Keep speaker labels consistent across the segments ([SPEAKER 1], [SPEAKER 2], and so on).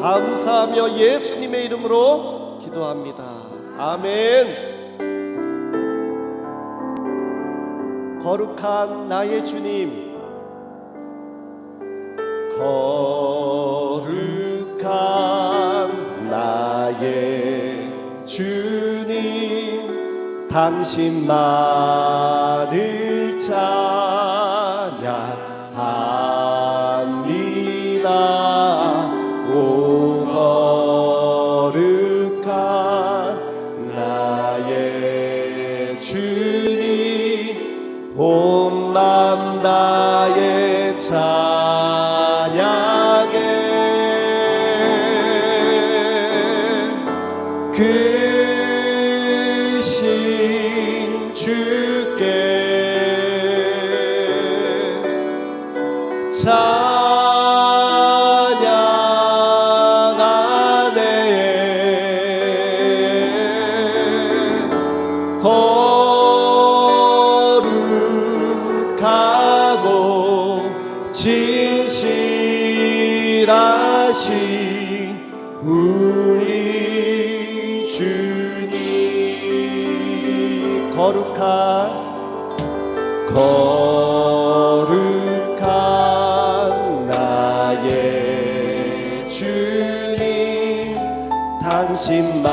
[SPEAKER 1] 감사하며 예수님의 이름으로 기도합니다. 아멘. 거룩한 나의 주님, 거룩한 나의 주님, 당신만을 찬양합니다. 오 거룩한 나의 주님, 온 맘 다해 찬양해. 크신 주께 찬양하네. 거룩하고 진실하신 우리 주님, 거룩한 나의 주님, 당신만을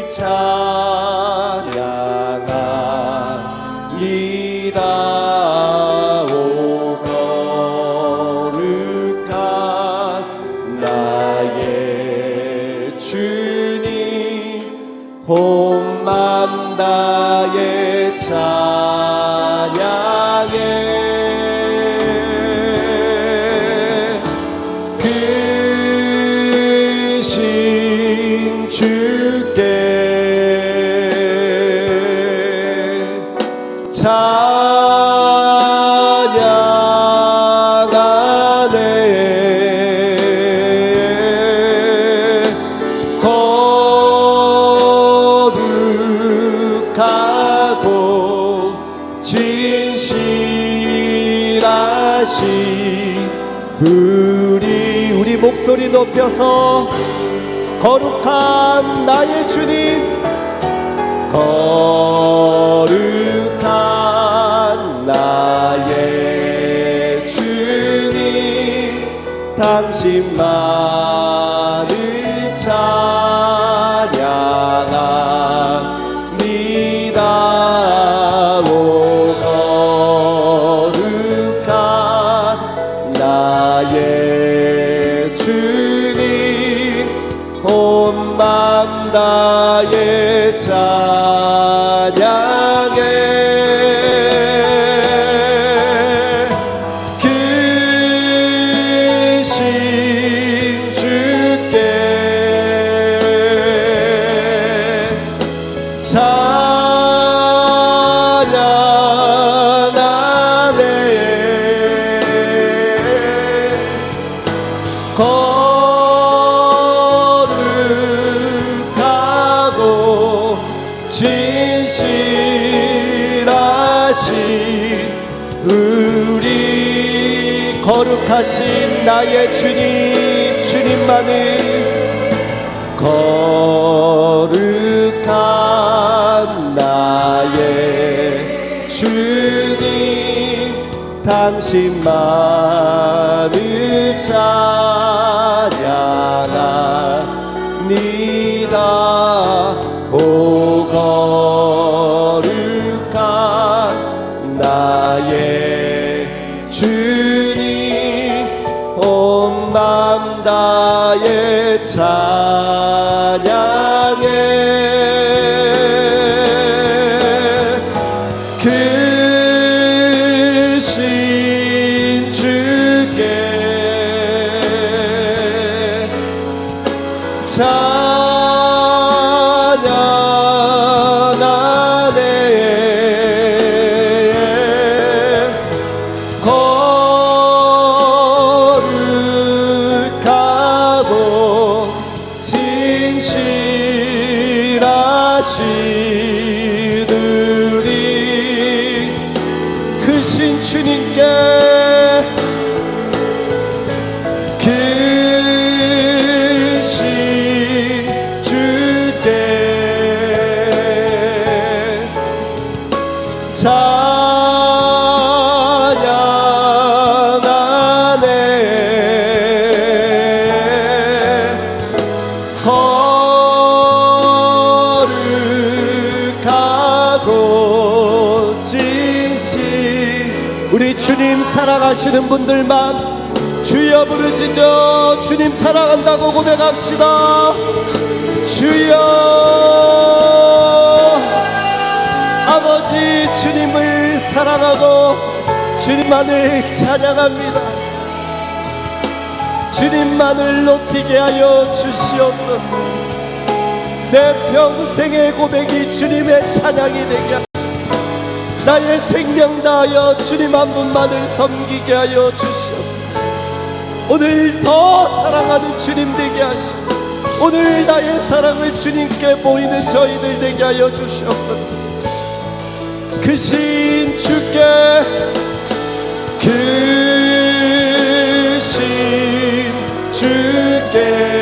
[SPEAKER 1] 찬양합니다. 오 거룩한 나의 주님, 온 맘 다해 찬양해. 크신 주께 찬양하네. 거룩하고 진실하신 우리 목소리 높여서 거룩한 나의 주님, 거룩한 나의 주님, 당신만을 찬양합니다. 오 거룩한 나의 주님, 온 맘 다해 찬양해. 크신 주께 찬양하네. 거룩하고 진실하신 우리 거룩하신 나의 주님, 주님만을, 거룩한 나의 주님, 당신만을 찬양합니다. 오 거룩한 나의 주님, 온 맘 다해 찬양해. 크신 주께 찬양하네. 거룩하고 주님 사랑하시는 분들만 주여 부르짖어 주님 사랑한다고 고백합시다. 주여. 아버지 주님을 사랑하고 주님만을 찬양합니다. 주님만을 높이게 하여 주시옵소서. 내 평생의 고백이 주님의 찬양이 되게 하시옵소서. 나의 생명 다하여 주님 한 분만을 섬기게 하여 주시옵소서. 오늘 더 사랑하는 주님 되게 하시고 오늘 나의 사랑을 주님께 보이는 저희들 되게 하여 주시옵소서. 크신 주께 크신 주께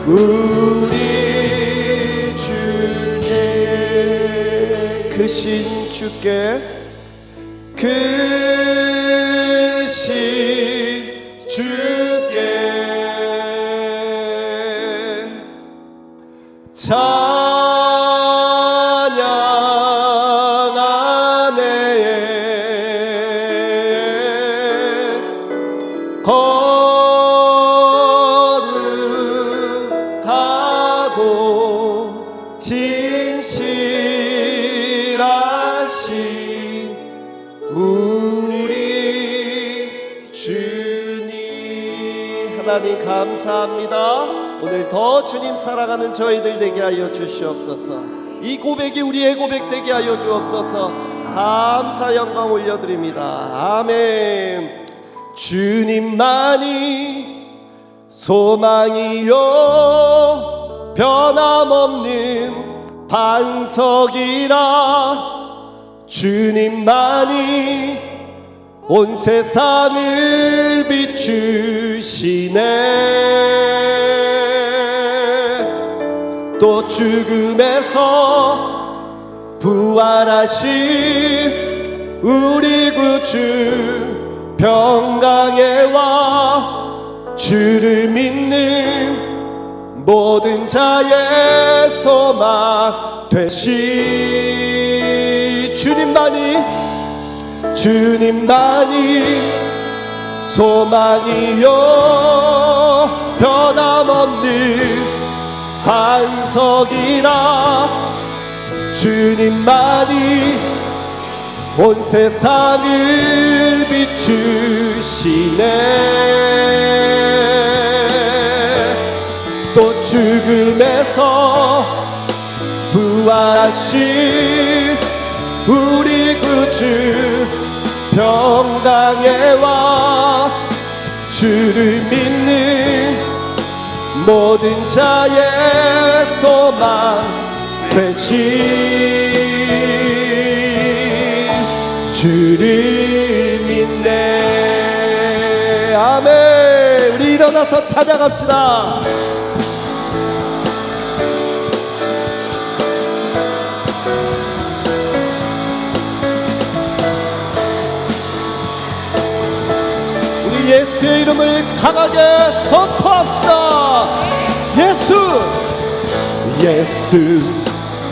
[SPEAKER 1] 우리 주께 크신 주께 크신 주께 찬양하네. 거룩하고 진실하신 우리 주님. 하나님 감사합니다. 오늘 더 주님 사랑하는 저희들 되게 하여 주시옵소서. 이 고백이 우리의 고백 되게 하여 주옵소서. 감사 영광 올려드립니다. 아멘. 주님만이 소망이요 변함없는 반석이라 주님만이 온 세상을 비추시네. 또 죽음에서 부활하신 우리 구주 평강에 와 주를 믿는 모든 자의 소망 되시. 주님만이 소망이요 변함없는 반석이라 주님만이 온 세상을 비추시네. 또 죽음에서 부활하신 우리 구주 평강에 와 주를 믿는 모든 자의 소망 되시. 주를 믿네. 아멘. 우리 일어나서 찬양합시다. 우리 예수의 이름을 강하게 선포합시다. 예수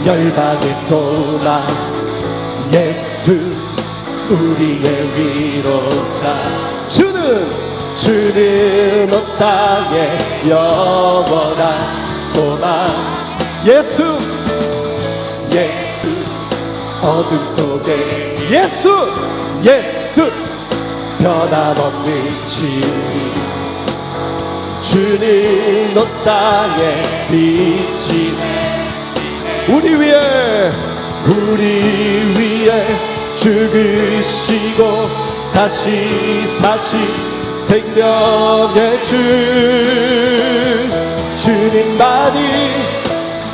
[SPEAKER 1] 열방의 소망, 예수 우리의 위로자. 주는 온 땅의 영원한 소망. 예수 어둠 속에 예수 변함없는 진리. 주는 온 땅에 빛이 우리 위에 죽으시고 다시 사신 생명의 주. 주님만이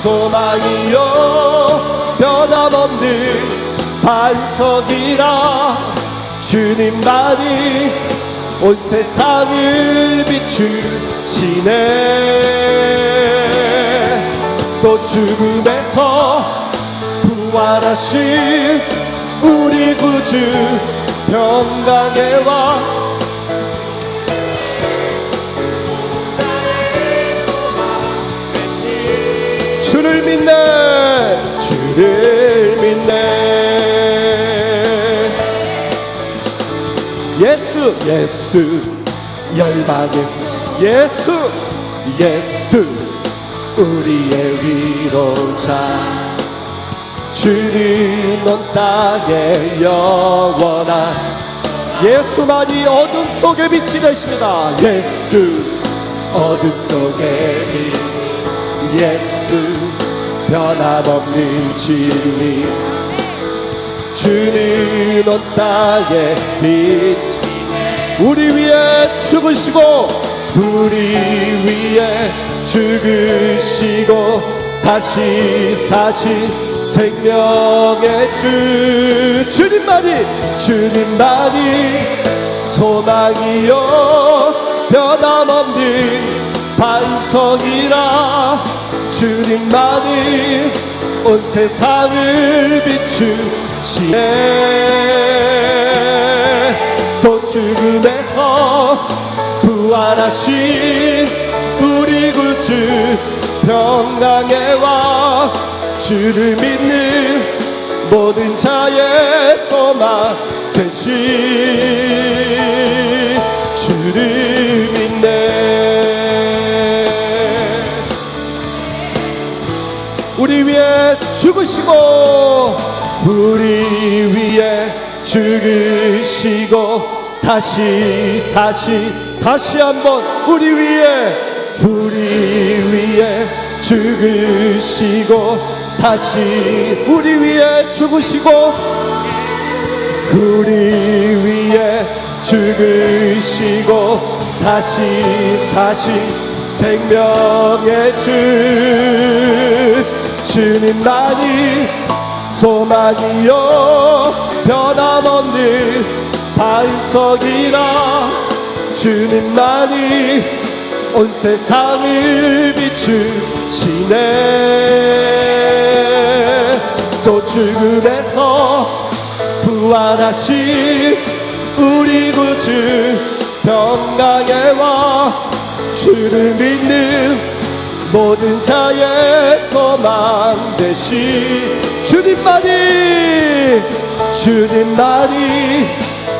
[SPEAKER 1] 소망이요 변함없는 반석이라. 주님만이 온 세상을 비추시네. 또 죽음에서 부활하신 우리 구주 평강의 왕 주를 믿네 주를 믿네 예수 예수 열방에서 예수 예수 우리의 위로자 주는 온 땅에 영원한 예수만이 어둠 속에 빛이 되십니다. 예수 어둠 속에 빛 예수 변함없는 진리 주는 온 땅에 빛 우리 위에 죽으시고 우리 위에 죽으시고 다시 사신 생명의 주님만이 소망이요 변함없는 반석이라 주님만이 온 세상을 비추시네 또 죽음에서 부활하신 우리 구주 평강의 왕 주를 믿는 모든 자의 소망 되신 주를 믿네 우리 위에 죽으시고 우리 위에 죽으시고 다시 다시 한번 우리 위에 죽으시고 다시 우리 위에 죽으시고 우리 위에 죽으시고 다시 사신 생명의 주님만이 소망이요 변함없는 반석이라 주님만이 온 세상을 비추시네 또 죽음에서 부활하신 우리 구주 평강의 왕 주를 믿는 모든 자의 소망 되신 주님만이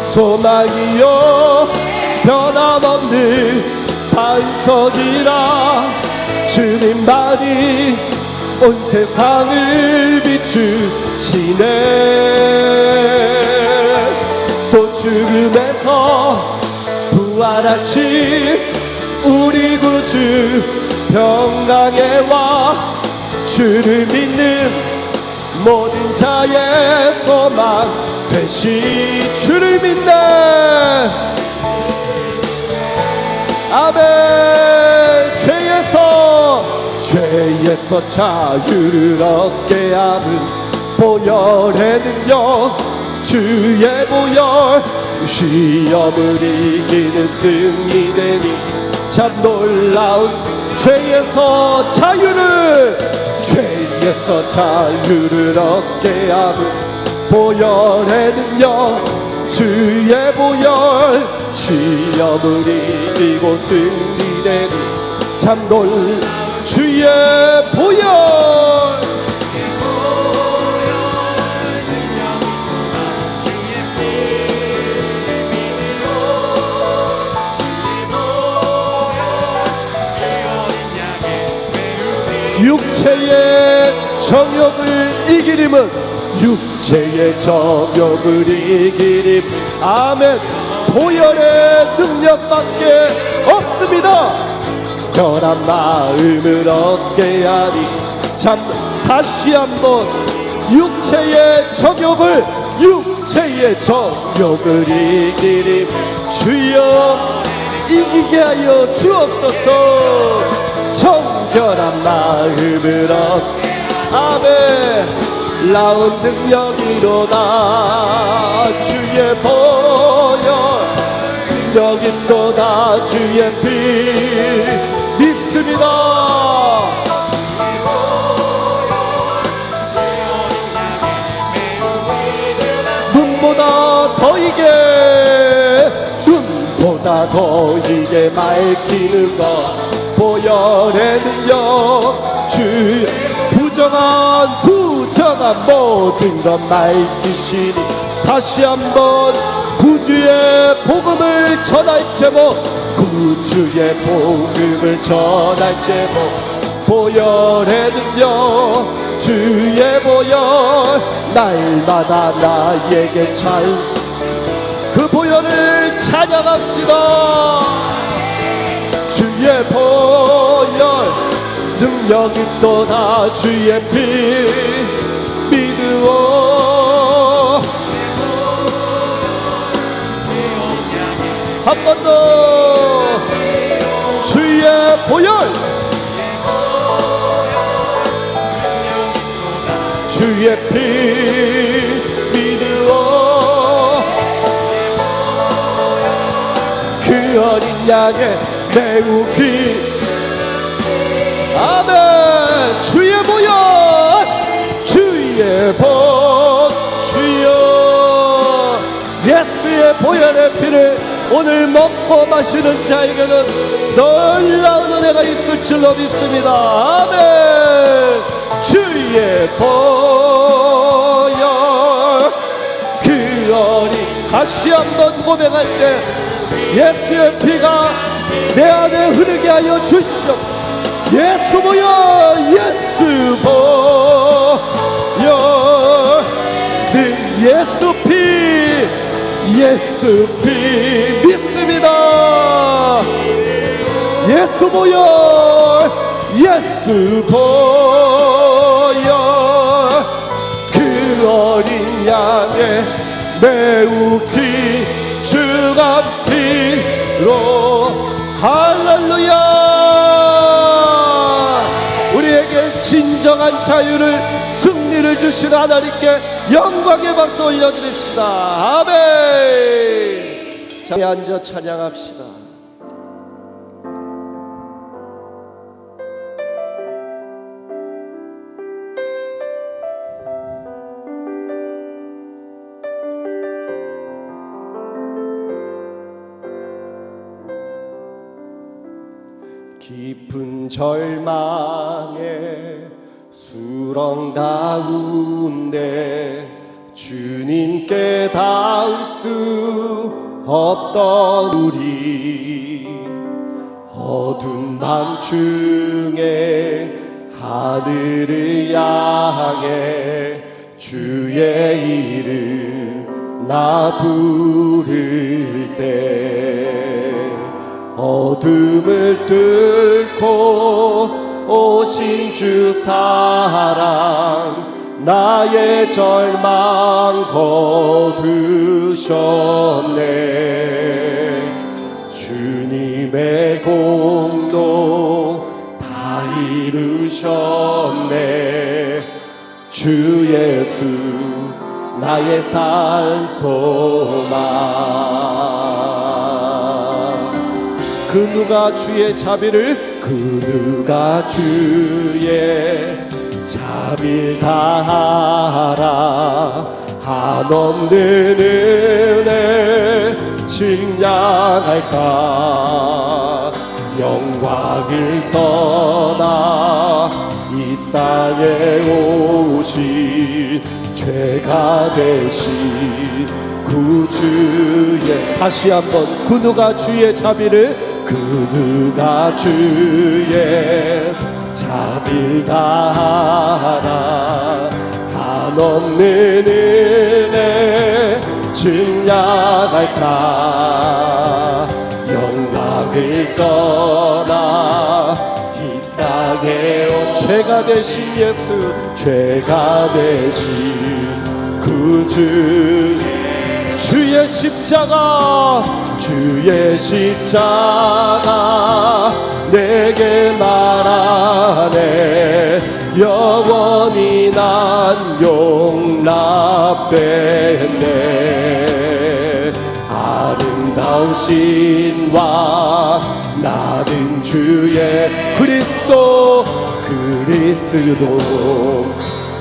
[SPEAKER 1] 소망이요 변함없는 반석이라 주님만이 온 세상을 비추시네 또 죽음에서 부활하신 우리 구주 평강의 왕 주를 믿는 모든 자의 소망 되신 주를 믿네 아멘 죄에서 자유를 얻게 하는 보혈의 능력 주의 보혈 시험을 이기는 승리되니 참 놀라운 죄에서 자유를 얻게 하는 보혈의 능력 주의 보혈 시험을 이기고 승리되니 참 놀라운 주의 보혈 육체의 정욕을 이기림은 아멘 보혈의 능력밖에 없습니다 변한 마음을 얻게 하니 참 다시 한번 육체의 정욕을 이기림 주여 이기게 하여 주옵소서 정결한 마음을 얻게 아멘 나온 능력이로다 주의 보혈 능력 있도다 주의 피 믿습니다 눈보다 더 이게 맑히는 것 보혈의 능력 주 부정한 모든 것 맑히시니 다시 한번 구주의 복음을 전할 제목 구주의 복음을 전할 제목 보혈의 능력 주의 보혈 날마다 나에게 찬송 그 보혈을 찬양합시다. 주의 보혈 능력이 또다 주의 피 믿으오 한 번 더 주의 보혈 주의 피 믿으오 그 어린 양의 매우 귀 아멘 주의 보혈 주의 복 주여 예수의 보혈의 피를 오늘 먹고 마시는 자에게는 놀라운 은혜가 있을 줄로 믿습니다. 아멘 주의 보혈 그 어린 다시 한번 고백할 때 예수의 피가 내 안에 흐르게 하여 주시옵 예수 보혈 예수 보혈 늘 예수 피 믿습니다. 예수 보혈 예수 보혈 그 어린 양의 매우 귀중한 피로 할렐루야 우리에게 진정한 자유를 승리를 주신 하나님께 영광의 박수 올려드립시다. 아멘. 자리에 앉아 찬양합시다. 깊은 절망에 수렁 가운데 주님께 닿을 수 없던 우리 어두운 밤중에 하늘을 향해 주의 이름 나 부를 때 어둠을 뚫고 오신 주 사랑 나의 절망 거두셨네 주님의 공로 다 이루셨네 주 예수 나의 산소망 그 누가 주의 자비를 그 누가 주의 자비를 다하라 한없는 은혜 측량할까 영광을 떠나 이 땅에 오신 죄가 되신 구주의 다시 한번 그 누가 주의 자비를 그 누가 주의 자비를 다하라 한없는 은혜 증량할까 영광을 떠나 이 땅에 온 죄가 되신 예수 죄가 되신 구주 주의 십자가 내게 말하네 영원히 난 용납됐네 아름다운 신과 나는 주의 그리스도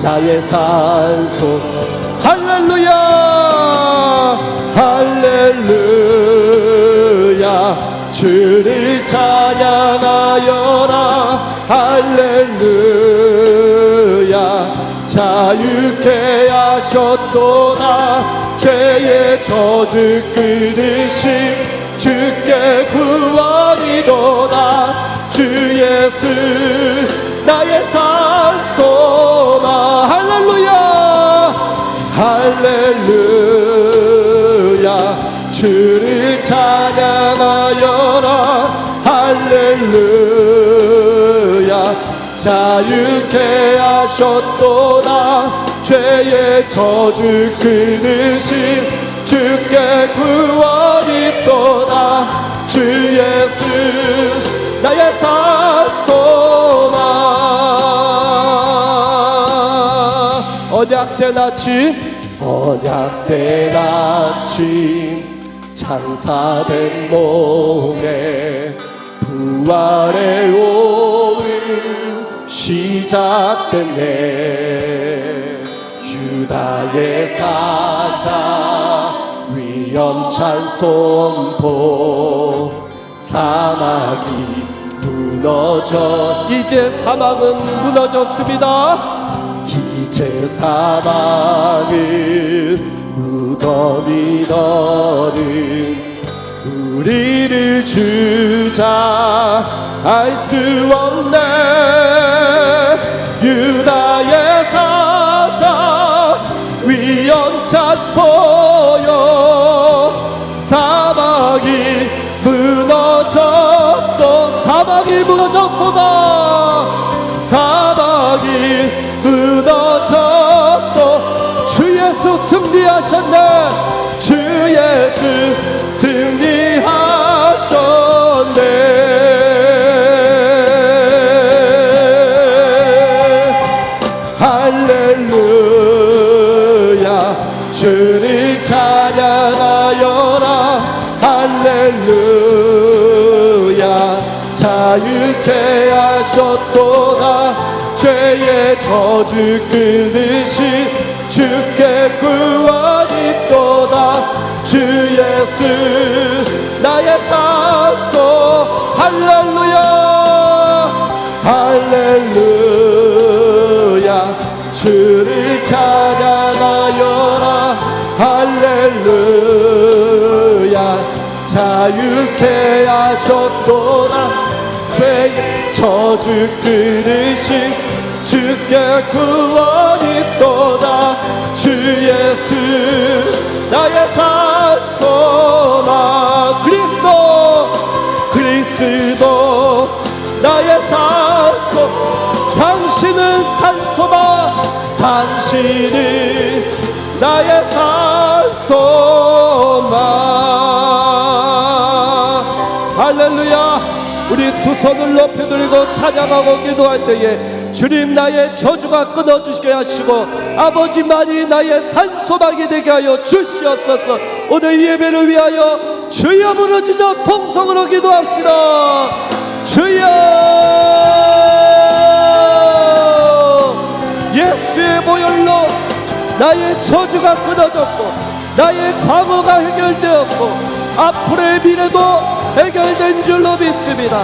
[SPEAKER 1] 나의 산소 할렐루야 할렐루야 자유케 하셨도다 죄의 저주 끊으심 주께 구원이도다 주 예수 나의 산소마 할렐루야 할렐루야 주를 찬양하여라 할렐루야 자유케 하셨도다 죄의 저주 끊으심 주께 구원이 있도다 주 예수 나의 산소마 언약된 아침 언약된 아침 창사된 몸에 부활의 오늘 시작됐네 유다의 사자 위험찬 선포 사막이 무너져 이제 사막은 무너졌습니다 이제 사막은 무덤이 너는 우리를 주장할 수 없네 유다의 사자 위험찬 보여 사막이 무너졌도다 사막이 무너졌도 주 예수 승리하셨네 주 예수 승리하셨네 할렐루야 주를 찬양하여라 할렐루야 자유케 하셨도다 죄의 저주 끊으신 주께 구원이 있도다 주 예수 나의 산소 할렐루야 할렐루야 주를 찬양하여라 할렐루야 자유케 하셨도다 죄의 저주 끊으신 주께 구원이 있도다 주 예수 나의 산소마 그리스도 나의 산소 당신은 산소마 당신은 나의 산소마 할렐루야 우리 두 손을 높이 들고 찬양하고 기도할 때에 주님 나의 저주가 끊어주시게 하시고 아버지만이 나의 산소막이 되게 하여 주시옵소서 오늘 예배를 위하여 주여 부르짖어 통성으로 기도합시다 주여 예수의 보혈로 나의 저주가 끊어졌고 나의 과거가 해결되었고 앞으로의 미래도 해결된 줄로 믿습니다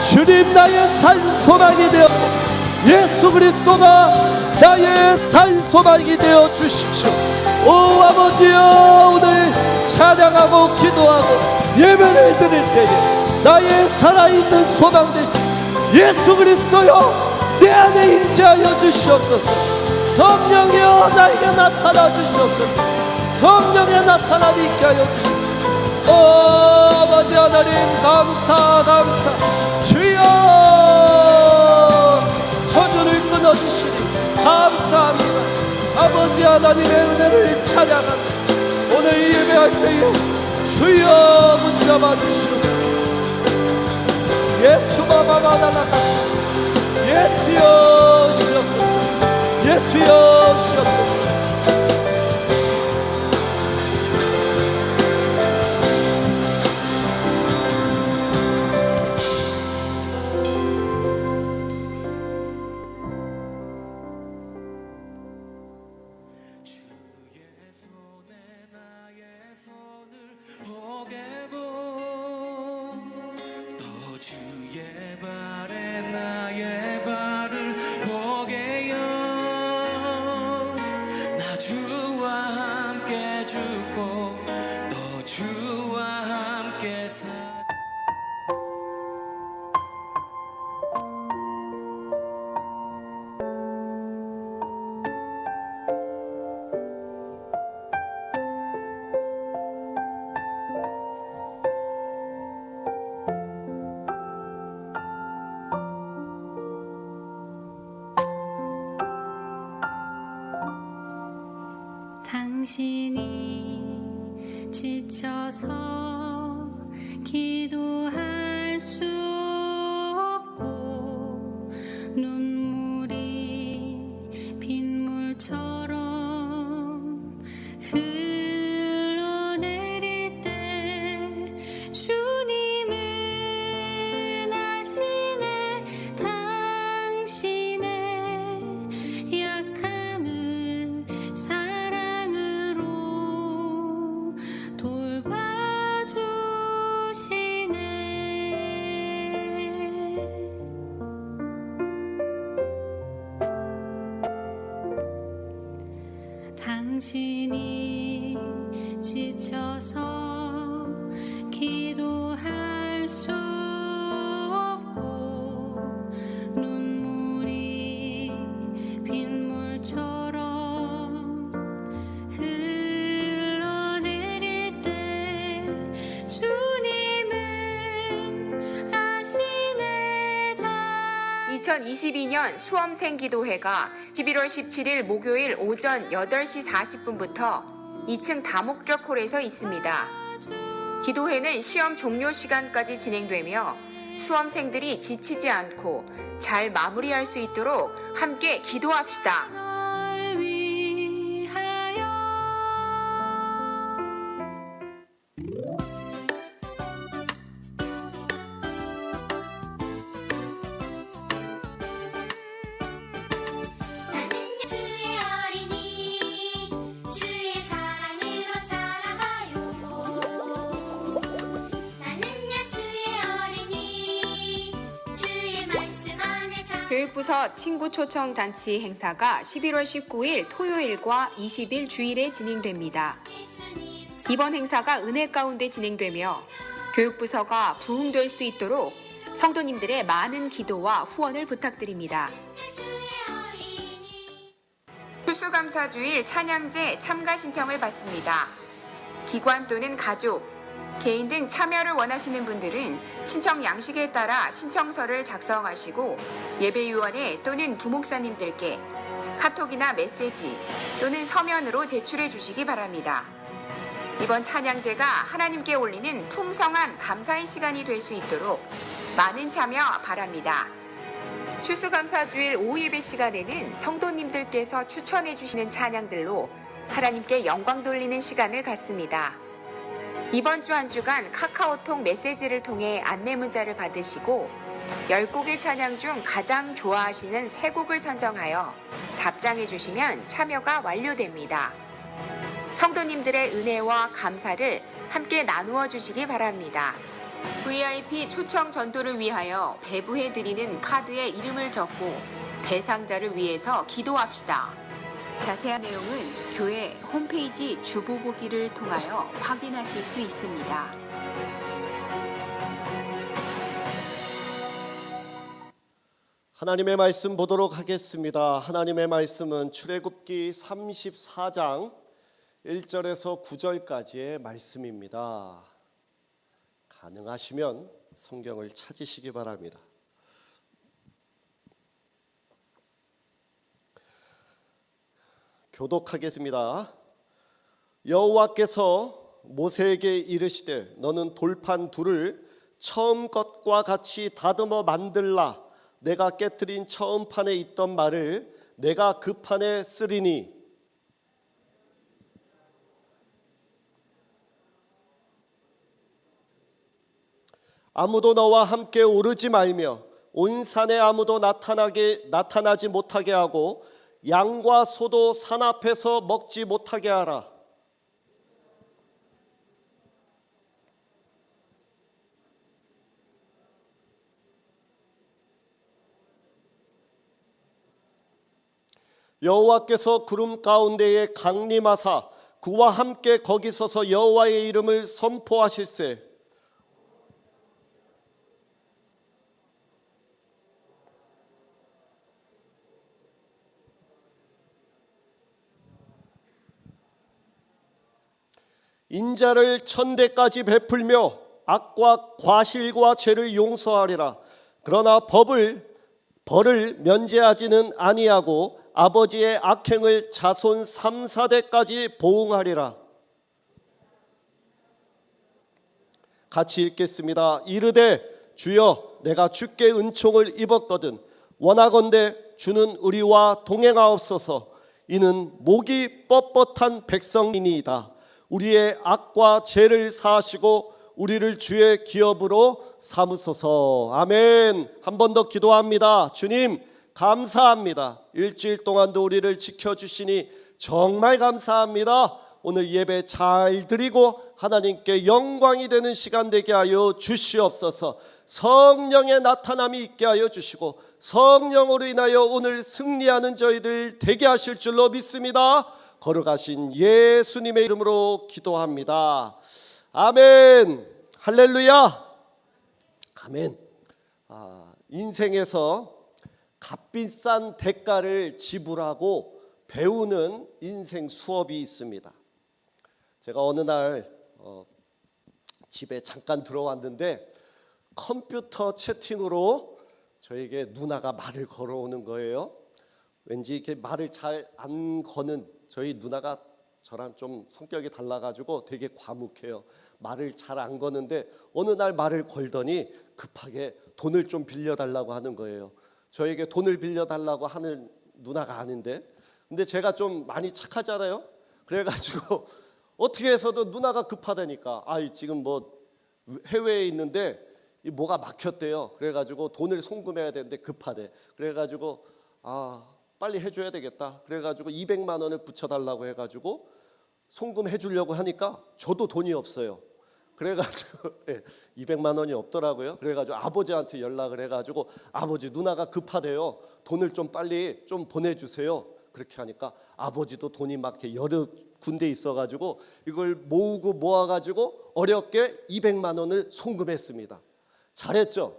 [SPEAKER 1] 주님 나의 산소막이 되었고 예수 그리스도가 나의 산소막이 되어 주십시오 오 아버지여 오늘 찬양하고 기도하고 예배를 드릴 때에 나의 살아있는 소망 되신 예수 그리스도여 내 안에 임재하여 주시옵소서 성령이여 나에게 나타나 주시옵소서 성령의 나타남이 있게 하여 주시옵소서 오 아버지 하나님 감사 주여 저주를 끊어주시니 감사합니다 아버지 하나님의 은혜를 찬양합니다 오늘 예배할 때에 주여 붙잡아 주시옵소서 예수마마마나나가시 예수여 시옵소서 예수여 시옵소서
[SPEAKER 2] 주의 발에 나의 발 당신이 지쳐서 기도할 수 없고 눈물이 빗물처럼 흘러내릴 때 주님은 아시네. 당신의 약함을 사랑으로 돌봐주시네. 당신이 지쳐서 기도할 수 없고 눈물이 빗물처럼 흘러내릴 때 주님은 아시네.
[SPEAKER 3] 2022년 수험생 기도회가 11월 17일 목요일 오전 8시 40분부터 2층 다목적 홀에서 있습니다. 기도회는 시험 종료 시간까지 진행되며 수험생들이 지치지 않고 잘 마무리할 수 있도록 함께 기도합시다.
[SPEAKER 2] 널 위하여
[SPEAKER 4] 나는 주의 어린이 주의 사랑으로 자라가요. 나는야 주의 어린이 주의 말씀 안에
[SPEAKER 3] 교육부서 친구 초청 잔치 행사가 11월 19일 토요일과 20일 주일에 진행됩니다.
[SPEAKER 4] 예수님
[SPEAKER 3] 이번 행사가 은혜 가운데 진행되며 교육부서가 부흥될 수 있도록 성도님들의 많은 기도와 후원을 부탁드립니다.
[SPEAKER 4] 주의 어린이
[SPEAKER 3] 추수감사주일 찬양제 참가 신청을 받습니다. 기관 또는 가족, 개인 등 참여를 원하시는 분들은 신청 양식에 따라 신청서를 작성하시고 예배위원회 또는 부목사님들께 카톡이나 메시지 또는 서면으로 제출해 주시기 바랍니다. 이번 찬양제가 하나님께 올리는 풍성한 감사의 시간이 될 수 있도록 많은 참여 바랍니다. 추수감사주일 오후 예배 시간에는 성도님들께서 추천해 주시는 찬양들로 하나님께 영광 돌리는 시간을 갖습니다. 이번 주 한 주간 카카오톡 메시지를 통해 안내 문자를 받으시고 10곡의 찬양 중 가장 좋아하시는 3곡을 선정하여 답장해 주시면 참여가 완료됩니다. 성도님들의 은혜와 감사를 함께 나누어 주시기 바랍니다. VIP 초청 전도를 위하여 배부해 드리는 카드에 이름을 적고 대상자를 위해서 기도합시다. 자세한 내용은 교회 홈페이지 주보보기를 통하여 확인하실 수 있습니다.
[SPEAKER 1] 하나님의 말씀 보도록 하겠습니다. 하나님의 말씀은 출애굽기 34장 1절에서 9절까지의 말씀입니다. 가능하시면 성경을 찾으시기 바랍니다. 교독하겠습니다. 여호와께서 모세에게 이르시되 너는 돌판 둘을 처음 것과 같이 다듬어 만들라. 내가 깨뜨린 처음 판에 있던 말을 내가 그 판에 쓰리니 아무도 너와 함께 오르지 말며 온 산에 아무도 나타나지 못하게 하고 양과 소도 산 앞에서 먹지 못하게 하라. 여호와께서 구름 가운데에 강림하사 그와 함께 거기 서서 여호와의 이름을 선포하실세. 인자를 천대까지 베풀며 악과 과실과 죄를 용서하리라. 그러나 벌을 면제하지는 아니하고 아버지의 악행을 자손 3, 4대까지 보응하리라. 같이 읽겠습니다. 이르되 주여 내가 주께 은총을 입었거든 원하건대 주는 우리와 동행하옵소서. 이는 목이 뻣뻣한 백성이니이다. 우리의 악과 죄를 사하시고 우리를 주의 기업으로 삼으소서. 아멘. 한 번 더 기도합니다. 주님 감사합니다. 일주일 동안도 우리를 지켜주시니 정말 감사합니다. 오늘 예배 잘 드리고 하나님께 영광이 되는 시간 되게 하여 주시옵소서. 성령의 나타남이 있게 하여 주시고 성령으로 인하여 오늘 승리하는 저희들 되게 하실 줄로 믿습니다. 걸어가신 예수님의 이름으로 기도합니다. 아멘. 할렐루야. 아멘. 인생에서 값비싼 대가를 지불하고 배우는 인생 수업이 있습니다. 제가 어느 날 집에 잠깐 들어왔는데 컴퓨터 채팅으로 저에게 누나가 말을 걸어오는 거예요. 왠지 이렇게 말을 잘 안 거는 저희 누나가 저랑 좀 성격이 달라가지고 되게 과묵해요. 말을 잘 안 거는데 어느 날 말을 걸더니 급하게 돈을 좀 빌려달라고 하는 거예요. 저에게 돈을 빌려달라고 하는 누나가 아닌데, 근데 제가 좀 많이 착하잖아요. 그래가지고 어떻게 해서도 누나가 급하다니까, 지금 뭐 해외에 있는데 뭐가 막혔대요. 그래가지고 돈을 송금해야 되는데 급하대. 그래가지고 빨리 해줘야 되겠다. 그래가지고 200만 원을 붙여달라고 해가지고 송금해 주려고 하니까 저도 돈이 없어요. 그래가지고 200만 원이 없더라고요. 그래가지고 아버지한테 연락을 해가지고 아버지 누나가 급하대요. 돈을 좀 빨리 좀 보내주세요. 그렇게 하니까 아버지도 돈이 막 이렇게 여러 군데 있어가지고 이걸 모으고 모아가지고 어렵게 200만 원을 송금했습니다. 잘했죠?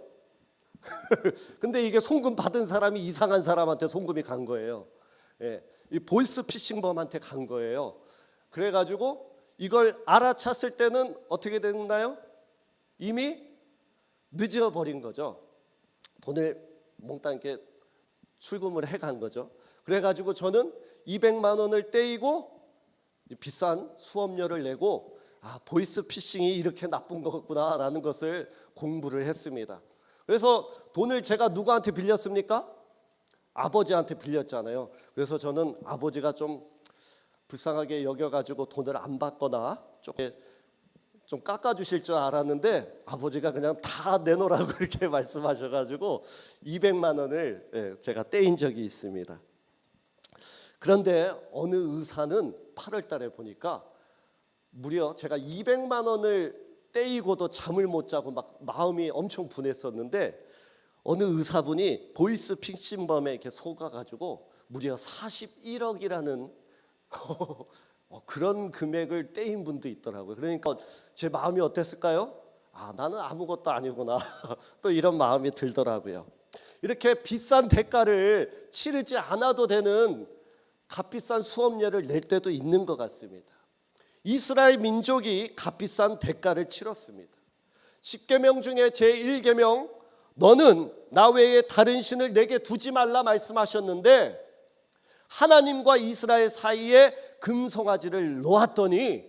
[SPEAKER 1] 근데 이게 송금 받은 사람이 이상한 사람한테 송금이 간 거예요. 이 보이스 피싱범한테 간 거예요. 그래가지고 이걸 알아챘을 때는 어떻게 됐나요? 이미 늦어버린 거죠. 돈을 몽땅 이렇게 출금을 해간 거죠. 그래가지고 저는 200만 원을 떼이고 비싼 수업료를 내고 보이스 피싱이 이렇게 나쁜 거구나라는 것을 공부를 했습니다. 그래서 돈을 제가 누구한테 빌렸습니까? 아버지한테 빌렸잖아요. 그래서 저는 아버지가 좀 불쌍하게 여겨가지고 돈을 안 받거나 좀 깎아주실 줄 알았는데 아버지가 그냥 다 내놓으라고 이렇게 말씀하셔가지고 200만 원을 제가 떼인 적이 있습니다. 그런데 어느 의사는 8월 달에 보니까 무려 제가 200만 원을 떼이고도 잠을 못 자고 막 마음이 엄청 분했었는데 어느 의사분이 보이스 피싱범에 이렇게 속아가지고 무려 41억이라는 그런 금액을 떼인 분도 있더라고요. 그러니까 제 마음이 어땠을까요? 나는 아무것도 아니구나. 또 이런 마음이 들더라고요. 이렇게 비싼 대가를 치르지 않아도 되는 값비싼 수업료를 낼 때도 있는 것 같습니다. 이스라엘 민족이 값비싼 대가를 치렀습니다. 10계명 중에 제1계명 너는 나 외에 다른 신을 내게 두지 말라 말씀하셨는데 하나님과 이스라엘 사이에 금송아지를 놓았더니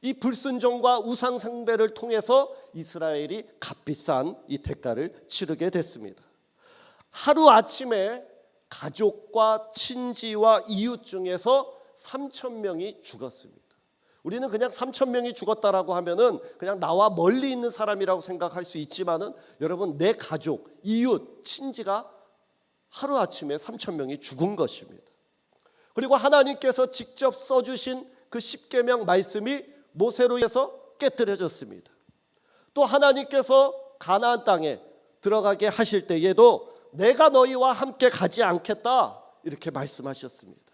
[SPEAKER 1] 이 불순종과 우상 숭배를 통해서 이스라엘이 값비싼 이 대가를 치르게 됐습니다. 하루아침에 가족과 친지와 이웃 중에서 3,000명이 죽었습니다. 우리는 그냥 3,000명이 죽었다라고 하면은 그냥 나와 멀리 있는 사람이라고 생각할 수 있지만은 여러분 내 가족, 이웃, 친지가 하루아침에 3,000명이 죽은 것입니다. 그리고 하나님께서 직접 써주신 그 10계명 말씀이 모세로 인해서 깨뜨려졌습니다. 또 하나님께서 가나안 땅에 들어가게 하실 때에도 내가 너희와 함께 가지 않겠다 이렇게 말씀하셨습니다.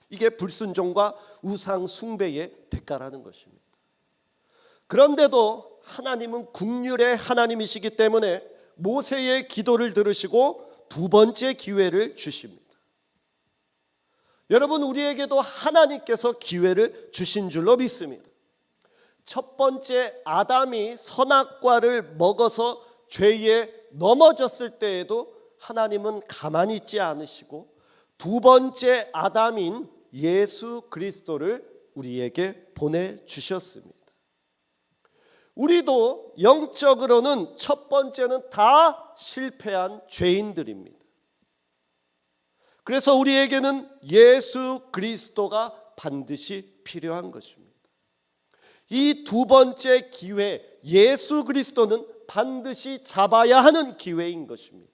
[SPEAKER 1] 이게 불순종과 우상 숭배의 대가라는 것입니다. 그런데도 하나님은 긍휼의 하나님이시기 때문에 모세의 기도를 들으시고 두 번째 기회를 주십니다. 여러분 우리에게도 하나님께서 기회를 주신 줄로 믿습니다. 첫 번째 아담이 선악과를 먹어서 죄의 넘어졌을 때에도 하나님은 가만히 있지 않으시고 두 번째 아담인 예수 그리스도를 우리에게 보내주셨습니다. 우리도 영적으로는 첫 번째는 다 실패한 죄인들입니다. 그래서 우리에게는 예수 그리스도가 반드시 필요한 것입니다. 이 두 번째 기회, 예수 그리스도는 반드시 잡아야 하는 기회인 것입니다.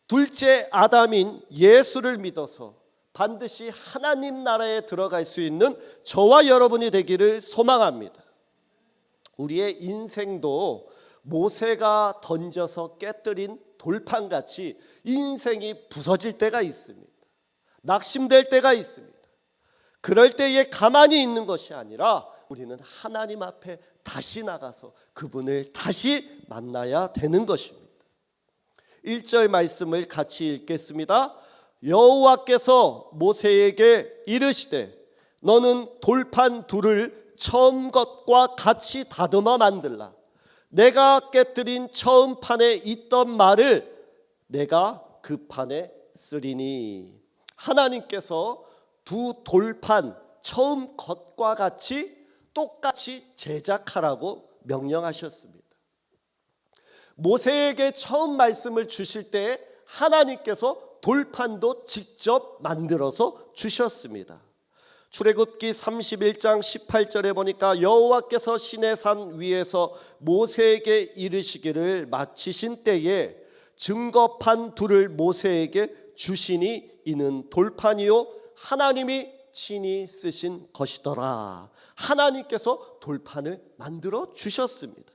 [SPEAKER 1] 둘째 아담인 예수를 믿어서 반드시 하나님 나라에 들어갈 수 있는 저와 여러분이 되기를 소망합니다. 우리의 인생도 모세가 던져서 깨뜨린 돌판같이 인생이 부서질 때가 있습니다. 낙심될 때가 있습니다. 그럴 때에 가만히 있는 것이 아니라 우리는 하나님 앞에 다시 나가서 그분을 다시 만나야 되는 것입니다. 1절 말씀을 같이 읽겠습니다. 여호와께서 모세에게 이르시되 너는 돌판 둘을 처음 것과 같이 다듬어 만들라. 내가 깨뜨린 처음 판에 있던 말을 내가 그 판에 쓰리니. 하나님께서 두 돌판 처음 것과 같이 똑같이 제작하라고 명령하셨습니다. 모세에게 처음 말씀을 주실 때 하나님께서 돌판도 직접 만들어서 주셨습니다. 출애굽기 31장 18절에 보니까 여호와께서 시내산 위에서 모세에게 이르시기를 마치신 때에 증거판 둘을 모세에게 주시니 이는 돌판이요 하나님이 친히 쓰신 것이더라. 하나님께서 돌판을 만들어 주셨습니다.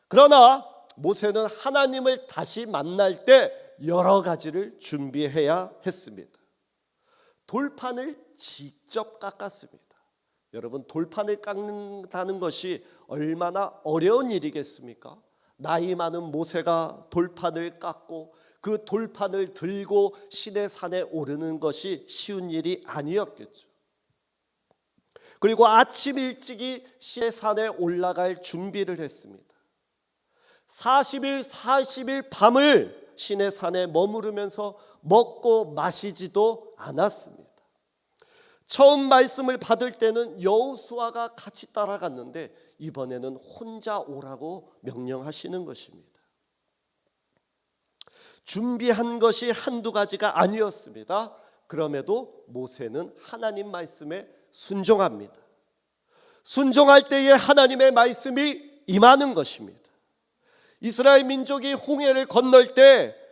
[SPEAKER 1] 그러나 모세는 하나님을 다시 만날 때 여러 가지를 준비해야 했습니다. 돌판을 직접 깎았습니다. 여러분, 돌판을 깎는다는 것이 얼마나 어려운 일이겠습니까? 나이 많은 모세가 돌판을 깎고 그 돌판을 들고 시내산에 오르는 것이 쉬운 일이 아니었겠죠. 그리고 아침 일찍이 시내산에 올라갈 준비를 했습니다. 40일 40일 밤을 시내산에 머무르면서 먹고 마시지도 않았습니다. 처음 말씀을 받을 때는 여호수아가 같이 따라갔는데 이번에는 혼자 오라고 명령하시는 것입니다. 준비한 것이 한두 가지가 아니었습니다. 그럼에도 모세는 하나님 말씀에 순종합니다. 순종할 때에 하나님의 말씀이 임하는 것입니다. 이스라엘 민족이 홍해를 건널 때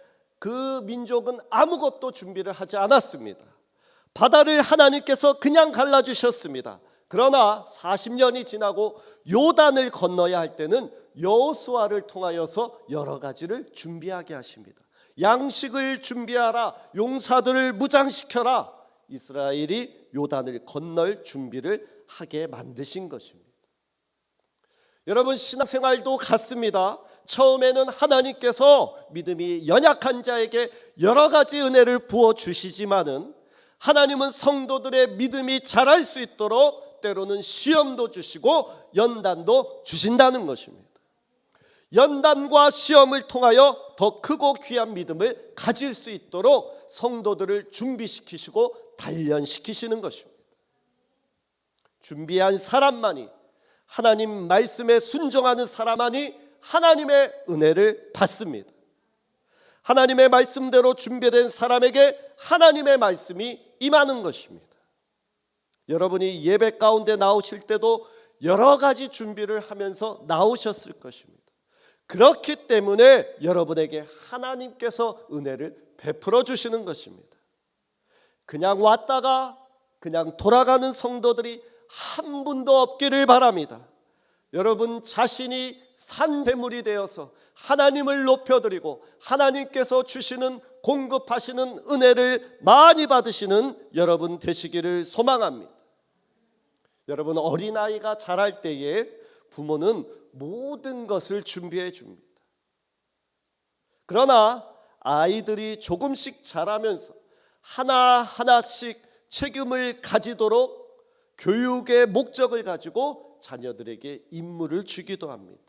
[SPEAKER 1] 그 민족은 아무것도 준비를 하지 않았습니다. 바다를 하나님께서 그냥 갈라주셨습니다. 그러나 40년이 지나고 요단을 건너야 할 때는 여호수아를 통하여서 여러 가지를 준비하게 하십니다. 양식을 준비하라, 용사들을 무장시켜라. 이스라엘이 요단을 건널 준비를 하게 만드신 것입니다. 여러분, 신앙생활도 같습니다. 처음에는 하나님께서 믿음이 연약한 자에게 여러 가지 은혜를 부어주시지만은 하나님은 성도들의 믿음이 자랄 수 있도록 때로는 시험도 주시고 연단도 주신다는 것입니다. 연단과 시험을 통하여 더 크고 귀한 믿음을 가질 수 있도록 성도들을 준비시키시고 단련시키시는 것입니다. 준비한 사람만이, 하나님 말씀에 순종하는 사람만이 하나님의 은혜를 받습니다. 하나님의 말씀대로 준비된 사람에게 하나님의 말씀이 임하는 것입니다. 여러분이 예배 가운데 나오실 때도 여러 가지 준비를 하면서 나오셨을 것입니다. 그렇기 때문에 여러분에게 하나님께서 은혜를 베풀어 주시는 것입니다. 그냥 왔다가 그냥 돌아가는 성도들이 한 분도 없기를 바랍니다. 여러분 자신이 산재물이 되어서 하나님을 높여드리고 하나님께서 주시는 공급하시는 은혜를 많이 받으시는 여러분 되시기를 소망합니다. 여러분, 어린아이가 자랄 때에 부모는 모든 것을 준비해 줍니다. 그러나 아이들이 조금씩 자라면서 하나하나씩 책임을 가지도록 교육의 목적을 가지고 자녀들에게 임무를 주기도 합니다.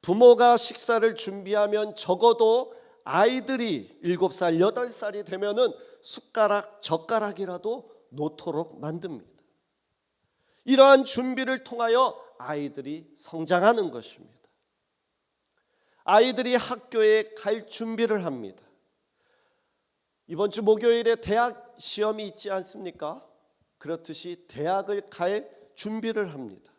[SPEAKER 1] 부모가 식사를 준비하면 적어도 아이들이 7살, 8살이 되면은 숟가락, 젓가락이라도 놓도록 만듭니다. 이러한 준비를 통하여 아이들이 성장하는 것입니다. 아이들이 학교에 갈 준비를 합니다. 이번 주 목요일에 대학 시험이 있지 않습니까? 그렇듯이 대학을 갈 준비를 합니다.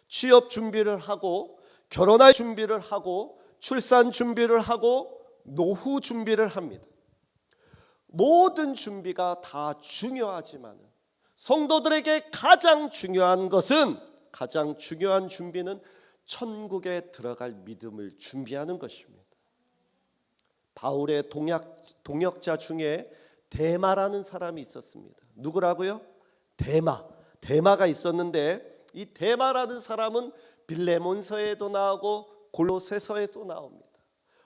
[SPEAKER 1] 취업 준비를 하고 결혼할 준비를 하고 출산 준비를 하고 노후 준비를 합니다. 모든 준비가 다 중요하지만 성도들에게 가장 중요한 준비는 천국에 들어갈 믿음을 준비하는 것입니다. 바울의 동역자 중에 데마라는 사람이 있었습니다. 누구라고요? 데마가 있었는데 이 데마라는 사람은 빌레몬서에도 나오고 골로새서에도 나옵니다.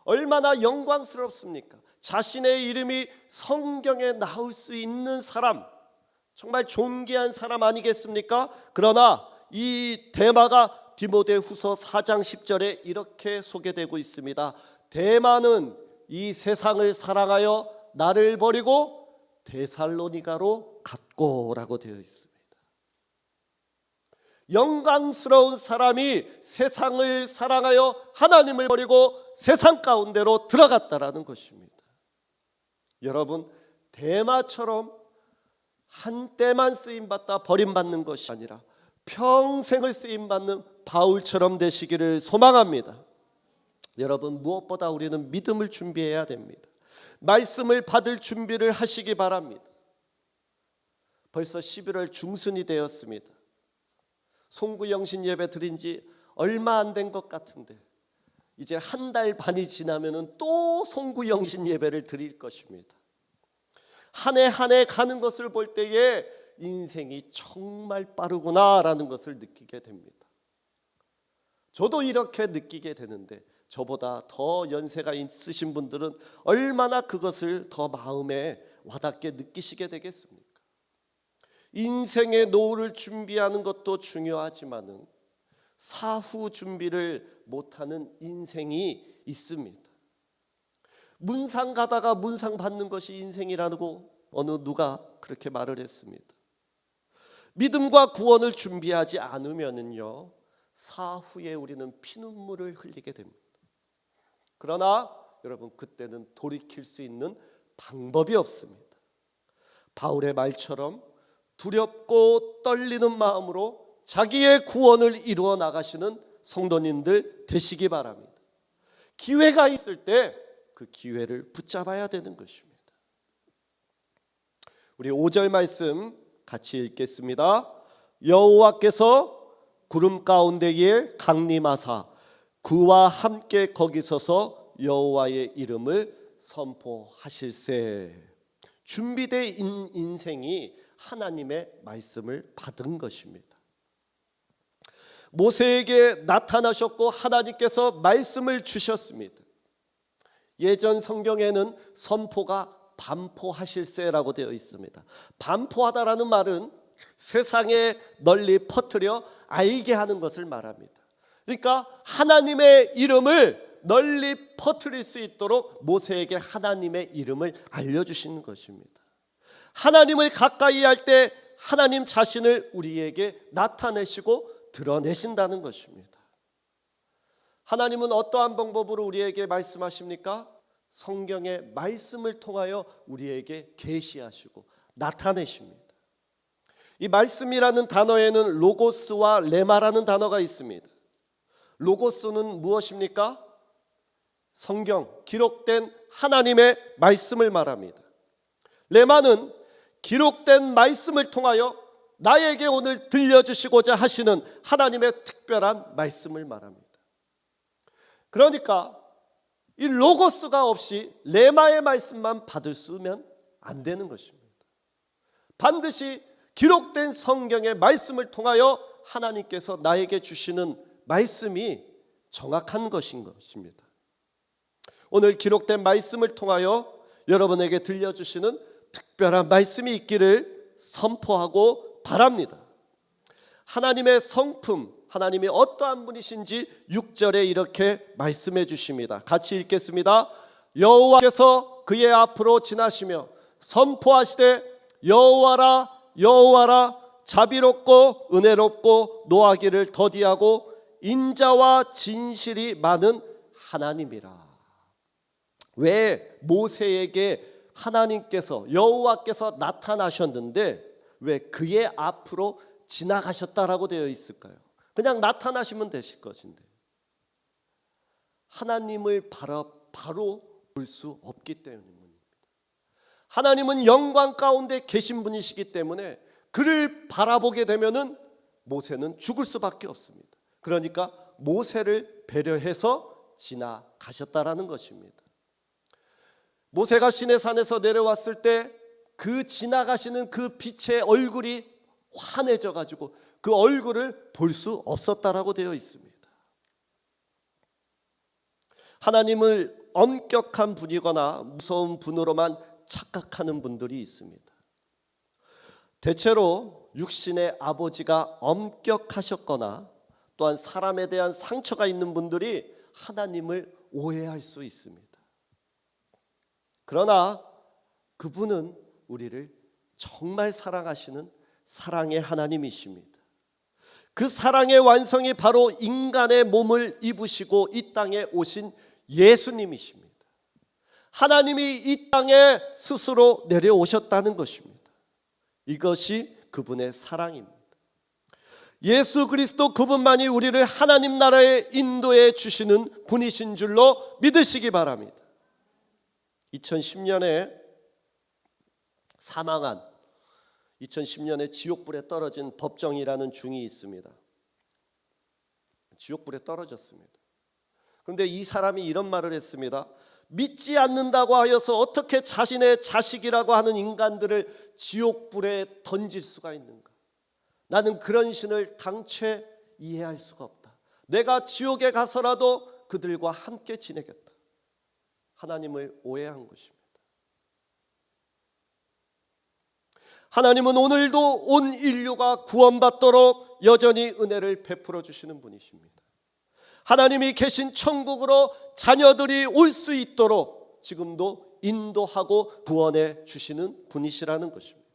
[SPEAKER 1] 얼마나 영광스럽습니까? 자신의 이름이 성경에 나올 수 있는 사람, 정말 존귀한 사람 아니겠습니까? 그러나 이 데마가 디모데후서 4장 10절에 이렇게 소개되고 있습니다. 데마는 이 세상을 사랑하여 나를 버리고 데살로니가로 갔고라고 되어 있습니다. 영광스러운 사람이 세상을 사랑하여 하나님을 버리고 세상 가운데로 들어갔다라는 것입니다. 여러분, 데마처럼 한때만 쓰임받다 버림받는 것이 아니라 평생을 쓰임받는 바울처럼 되시기를 소망합니다. 여러분, 무엇보다 우리는 믿음을 준비해야 됩니다. 말씀을 받을 준비를 하시기 바랍니다. 벌써 11월 중순이 되었습니다. 송구영신 예배 드린 지 얼마 안 된 것 같은데 이제 한 달 반이 지나면 또 송구영신 예배를 드릴 것입니다. 한 해 한 해 가는 것을 볼 때에 인생이 정말 빠르구나라는 것을 느끼게 됩니다. 저도 이렇게 느끼게 되는데 저보다 더 연세가 있으신 분들은 얼마나 그것을 더 마음에 와닿게 느끼시게 되겠습니까? 인생의 노후를 준비하는 것도 중요하지만은 사후 준비를 못하는 인생이 있습니다. 문상 가다가 문상 받는 것이 인생이라고 어느 누가 그렇게 말을 했습니다. 믿음과 구원을 준비하지 않으면은요, 사후에 우리는 피눈물을 흘리게 됩니다. 그러나 여러분, 그때는 돌이킬 수 있는 방법이 없습니다. 바울의 말처럼 두렵고 떨리는 마음으로 자기의 구원을 이루어 나가시는 성도님들 되시기 바랍니다. 기회가 있을 때 그 기회를 붙잡아야 되는 것입니다. 우리 5절 말씀 같이 읽겠습니다. 여호와께서 구름 가운데에 강림하사 그와 함께 거기 서서 여호와의 이름을 선포하실세. 준비된 인생이 하나님의 말씀을 받은 것입니다. 모세에게 나타나셨고 하나님께서 말씀을 주셨습니다. 예전 성경에는 선포가 반포하실세라고 되어 있습니다. 반포하다라는 말은 세상에 널리 퍼뜨려 알게 하는 것을 말합니다. 그러니까 하나님의 이름을 널리 퍼뜨릴 수 있도록 모세에게 하나님의 이름을 알려주시는 것입니다. 하나님을 가까이 할 때 하나님 자신을 우리에게 나타내시고 드러내신다는 것입니다. 하나님은 어떠한 방법으로 우리에게 말씀하십니까? 성경의 말씀을 통하여 우리에게 계시하시고 나타내십니다. 이 말씀이라는 단어에는 로고스와 레마라는 단어가 있습니다. 로고스는 무엇입니까? 성경, 기록된 하나님의 말씀을 말합니다. 레마는 기록된 말씀을 통하여 나에게 오늘 들려주시고자 하시는 하나님의 특별한 말씀을 말합니다. 그러니까 이 로고스가 없이 레마의 말씀만 받을 수면 안 되는 것입니다. 반드시 기록된 성경의 말씀을 통하여 하나님께서 나에게 주시는 말씀이 정확한 것인 것입니다. 오늘 기록된 말씀을 통하여 여러분에게 들려주시는 특별한 말씀이 있기를 선포하고 바랍니다. 하나님의 성품, 하나님이 어떠한 분이신지 6절에 이렇게 말씀해 주십니다. 같이 읽겠습니다. 여호와께서 그의 앞으로 지나시며 선포하시되 여호와라 여호와라 자비롭고 은혜롭고 노하기를 더디하고 인자와 진실이 많은 하나님이라. 왜 모세에게 하나님께서 여호와께서 나타나셨는데 왜 그의 앞으로 지나가셨다라고 되어 있을까요? 그냥 나타나시면 되실 것인데 하나님을 바로 볼 수 없기 때문입니다. 하나님은 영광 가운데 계신 분이시기 때문에 그를 바라보게 되면은 모세는 죽을 수밖에 없습니다. 그러니까 모세를 배려해서 지나가셨다라는 것입니다. 모세가 시내산에서 내려왔을 때 그 지나가시는 그 빛의 얼굴이 환해져 가지고 그 얼굴을 볼 수 없었다라고 되어 있습니다. 하나님을 엄격한 분이거나 무서운 분으로만 착각하는 분들이 있습니다. 대체로 육신의 아버지가 엄격하셨거나 또한 사람에 대한 상처가 있는 분들이 하나님을 오해할 수 있습니다. 그러나 그분은 우리를 정말 사랑하시는 사랑의 하나님이십니다. 그 사랑의 완성이 바로 인간의 몸을 입으시고 이 땅에 오신 예수님이십니다. 하나님이 이 땅에 스스로 내려오셨다는 것입니다. 이것이 그분의 사랑입니다. 예수 그리스도 그분만이 우리를 하나님 나라에 인도해 주시는 분이신 줄로 믿으시기 바랍니다. 2010년에 사망한 2010년에 지옥불에 떨어진 법정이라는 중이 있습니다. 지옥불에 떨어졌습니다. 그런데 이 사람이 이런 말을 했습니다. 믿지 않는다고 하여서 어떻게 자신의 자식이라고 하는 인간들을 지옥불에 던질 수가 있는가? 나는 그런 신을 당최 이해할 수가 없다. 내가 지옥에 가서라도 그들과 함께 지내겠다. 하나님을 오해한 것입니다. 하나님은 오늘도 온 인류가 구원받도록 여전히 은혜를 베풀어 주시는 분이십니다. 하나님이 계신 천국으로 자녀들이 올 수 있도록 지금도 인도하고 구원해 주시는 분이시라는 것입니다.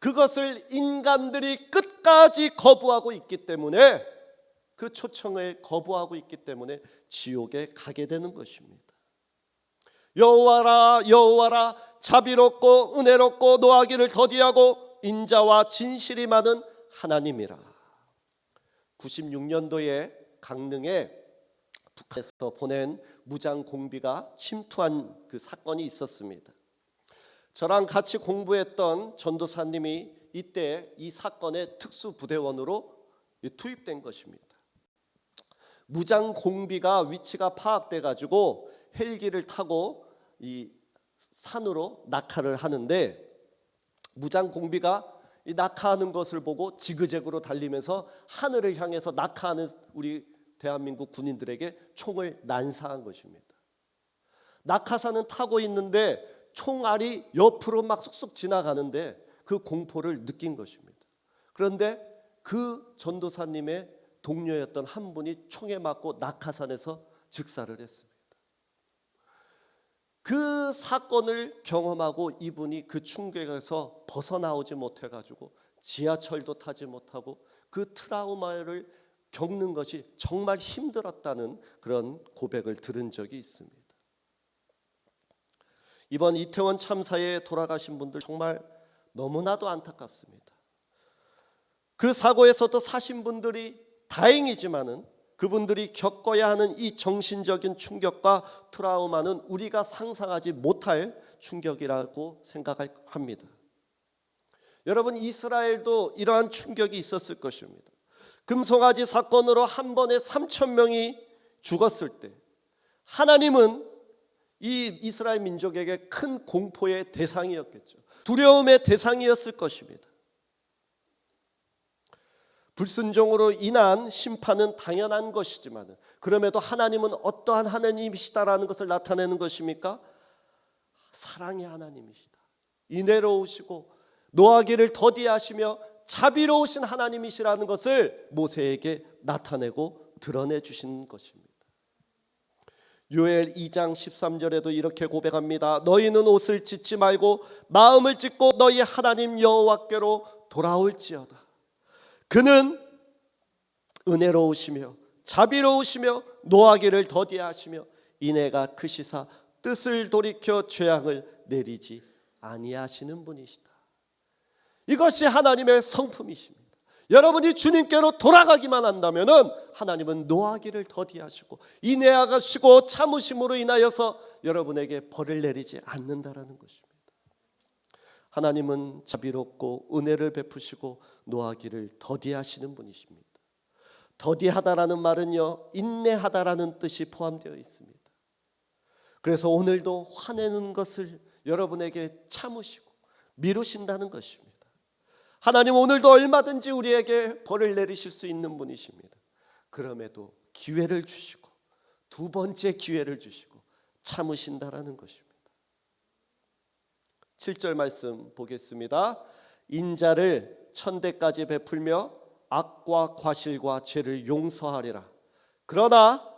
[SPEAKER 1] 그것을 인간들이 끝까지 거부하고 있기 때문에 그 초청을 거부하고 있기 때문에 지옥에 가게 되는 것입니다. 여호와라 여호와라 자비롭고 은혜롭고 노하기를 더디하고 인자와 진실이 많은 하나님이라. 96년도에 강릉에 북한에서 보낸 무장 공비가 침투한 그 사건이 있었습니다. 저랑 같이 공부했던 전도사님이 이때 이 사건의 특수부대원으로 투입된 것입니다. 무장 공비가 위치가 파악돼 가지고 헬기를 타고 이 산으로 낙하를 하는데 무장 공비가 이 낙하하는 것을 보고 지그재그로 달리면서 하늘을 향해서 낙하하는 우리 대한민국 군인들에게 총을 난사한 것입니다. 낙하산은 타고 있는데 총알이 옆으로 막 쑥쑥 지나가는데 그 공포를 느낀 것입니다. 그런데 그 전도사님의 동료였던 한 분이 총에 맞고 낙하산에서 즉사를 했습니다. 그 사건을 경험하고 이분이 그 충격에서 벗어나오지 못해가지고 지하철도 타지 못하고 그 트라우마를 겪는 것이 정말 힘들었다는 그런 고백을 들은 적이 있습니다. 이번 이태원 참사에 돌아가신 분들 정말 너무나도 안타깝습니다. 그 사고에서도 사신 분들이 다행이지만은 그분들이 겪어야 하는 이 정신적인 충격과 트라우마는 우리가 상상하지 못할 충격이라고 생각합니다. 여러분, 이스라엘도 이러한 충격이 있었을 것입니다. 금송아지 사건으로 한 번에 3,000명이 죽었을 때 하나님은 이 이스라엘 민족에게 큰 공포의 대상이었겠죠. 두려움의 대상이었을 것입니다. 불순종으로 인한 심판은 당연한 것이지만 그럼에도 하나님은 어떠한 하나님이시다라는 것을 나타내는 것입니까? 사랑의 하나님이시다. 인애로우시고 노하기를 더디하시며 자비로우신 하나님이시라는 것을 모세에게 나타내고 드러내 주신 것입니다. 요엘 2장 13절에도 이렇게 고백합니다. 너희는 옷을 찢지 말고 마음을 찢고 너희 하나님 여호와께로 돌아올지어다. 그는 은혜로우시며 자비로우시며 노하기를 더디하시며 인애가 크시사 뜻을 돌이켜 죄악을 내리지 아니하시는 분이시다. 이것이 하나님의 성품이십니다. 여러분이 주님께로 돌아가기만 한다면은 하나님은 노하기를 더디하시고 인애하시고 참으심으로 인하여서 여러분에게 벌을 내리지 않는다라는 것입니다. 하나님은 자비롭고 은혜를 베푸시고 노하기를 더디하시는 분이십니다. 더디하다라는 말은요, 인내하다라는 뜻이 포함되어 있습니다. 그래서 오늘도 화내는 것을 여러분에게 참으시고 미루신다는 것입니다. 하나님 오늘도 얼마든지 우리에게 벌을 내리실 수 있는 분이십니다. 그럼에도 기회를 주시고 두 번째 기회를 주시고 참으신다라는 것입니다. 7절 말씀 보겠습니다. 인자를 천대까지 베풀며 악과 과실과 죄를 용서하리라. 그러나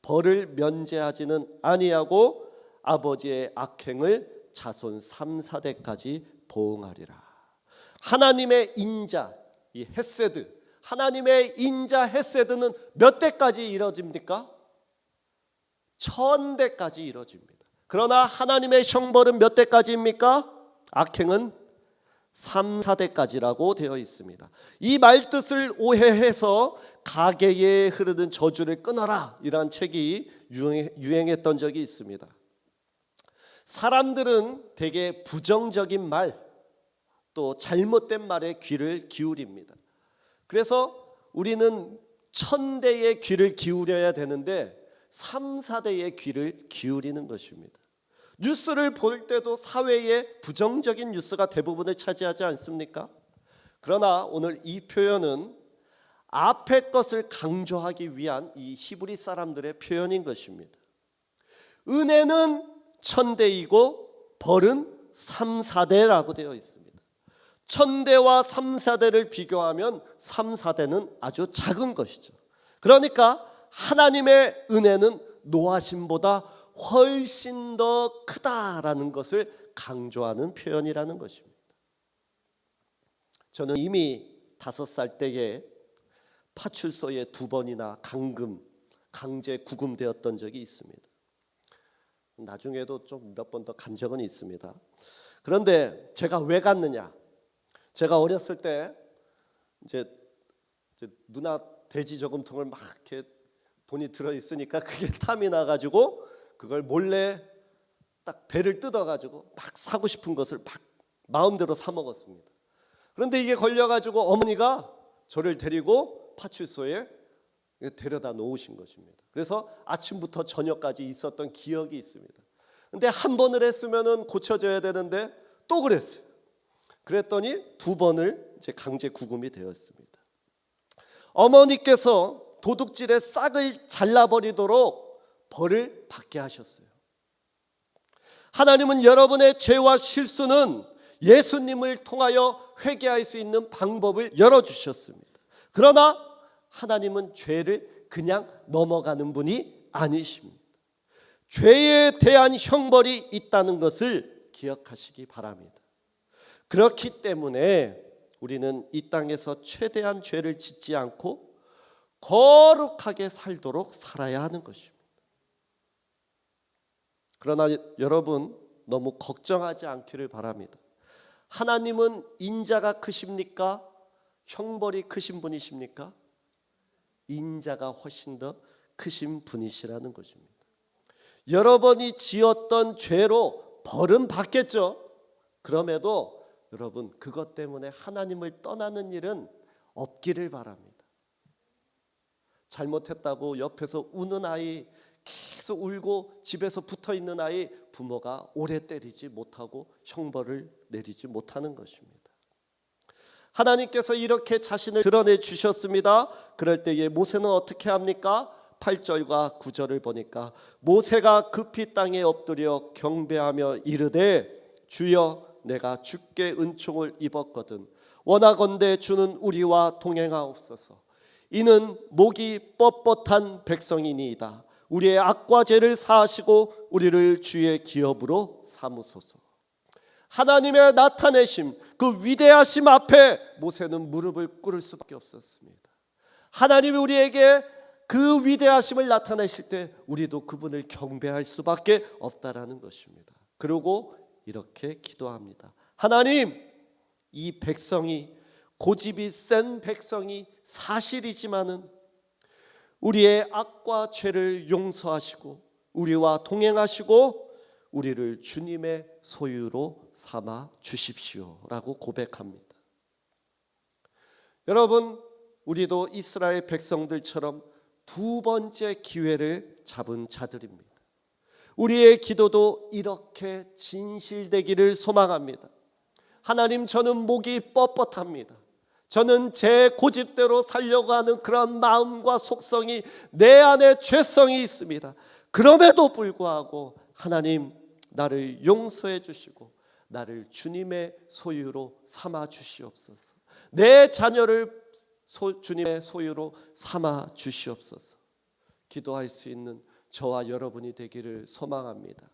[SPEAKER 1] 벌을 면제하지는 아니하고 아버지의 악행을 자손 3, 4대까지 보응하리라. 하나님의 인자, 이 헤세드, 하나님의 인자 헤세드는 몇 대까지 이루어집니까? 1000대까지 이루어집니다. 그러나 하나님의 형벌은 몇 대까지입니까? 악행은 3, 4대까지라고 되어 있습니다. 이 말뜻을 오해해서 가계에 흐르는 저주를 끊어라 이란 책이 유행했던 적이 있습니다. 사람들은 되게 부정적인 말, 또 잘못된 말에 귀를 기울입니다. 그래서 우리는 1000대의 귀를 기울여야 되는데 3, 4대의 귀를 기울이는 것입니다. 뉴스를 볼 때도 사회의 부정적인 뉴스가 대부분을 차지하지 않습니까? 그러나 오늘 이 표현은 앞의 것을 강조하기 위한 이 히브리 사람들의 표현인 것입니다. 은혜는 1000대이고 벌은 3, 4대라고 되어 있습니다. 1000대와 3, 4대를 비교하면 3, 4대는 아주 작은 것이죠. 그러니까 하나님의 은혜는 노하심보다 훨씬 더 크다라는 것을 강조하는 표현이라는 것입니다. 저는 이미 5살 때에 파출소에 2번이나 강제 구금되었던 적이 있습니다. 나중에도 좀 몇 번 더 간 적은 있습니다. 그런데 제가 왜 갔느냐? 제가 어렸을 때 이제 누나 돼지 저금통을 막 이렇게 돈이 들어 있으니까 그게 탐이 나가지고 그걸 몰래 딱 배를 뜯어가지고 막 사고 싶은 것을 막 마음대로 사 먹었습니다. 그런데 이게 걸려가지고 어머니가 저를 데리고 파출소에 데려다 놓으신 것입니다. 그래서 아침부터 저녁까지 있었던 기억이 있습니다. 근데 한 번을 했으면은 고쳐져야 되는데 또 그랬어요. 그랬더니 2번을 이제 강제 구금이 되었습니다. 어머니께서 도둑질의 싹을 잘라버리도록 벌을 받게 하셨어요. 하나님은 여러분의 죄와 실수는 예수님을 통하여 회개할 수 있는 방법을 열어주셨습니다. 그러나 하나님은 죄를 그냥 넘어가는 분이 아니십니다. 죄에 대한 형벌이 있다는 것을 기억하시기 바랍니다. 그렇기 때문에 우리는 이 땅에서 최대한 죄를 짓지 않고 거룩하게 살도록 살아야 하는 것입니다. 그러나 여러분 너무 걱정하지 않기를 바랍니다. 하나님은 인자가 크십니까? 형벌이 크신 분이십니까? 인자가 훨씬 더 크신 분이시라는 것입니다. 여러분이 지었던 죄로 벌은 받겠죠. 그럼에도 여러분 그것 때문에 하나님을 떠나는 일은 없기를 바랍니다. 잘못했다고 옆에서 우는 아이, 계속 울고 집에서 붙어있는 아이, 부모가 오래 때리지 못하고 형벌을 내리지 못하는 것입니다. 하나님께서 이렇게 자신을 드러내 주셨습니다. 그럴 때에 모세는 어떻게 합니까? 8절과 9절을 보니까 모세가 급히 땅에 엎드려 경배하며 이르되 주여 내가 주께 은총을 입었거든 원하건대 주는 우리와 동행하옵소서. 이는 목이 뻣뻣한 백성이니이다. 우리의 악과 죄를 사하시고 우리를 주의 기업으로 삼으소서. 하나님의 나타내심, 그 위대하심 앞에 모세는 무릎을 꿇을 수밖에 없었습니다. 하나님이 우리에게 그 위대하심을 나타내실 때 우리도 그분을 경배할 수밖에 없다라는 것입니다. 그리고 이렇게 기도합니다. 하나님, 이 백성이, 고집이 센 백성이 사실이지만은 우리의 악과 죄를 용서하시고 우리와 동행하시고 우리를 주님의 소유로 삼아 주십시오라고 고백합니다. 여러분, 우리도 이스라엘 백성들처럼 두 번째 기회를 잡은 자들입니다. 우리의 기도도 이렇게 진실되기를 소망합니다. 하나님, 저는 목이 뻣뻣합니다. 저는 제 고집대로 살려고 하는 그런 마음과 속성이, 내 안에 죄성이 있습니다. 그럼에도 불구하고 하나님, 나를 용서해 주시고 나를 주님의 소유로 삼아 주시옵소서. 내 자녀를 주님의 소유로 삼아 주시옵소서. 기도할 수 있는 저와 여러분이 되기를 소망합니다.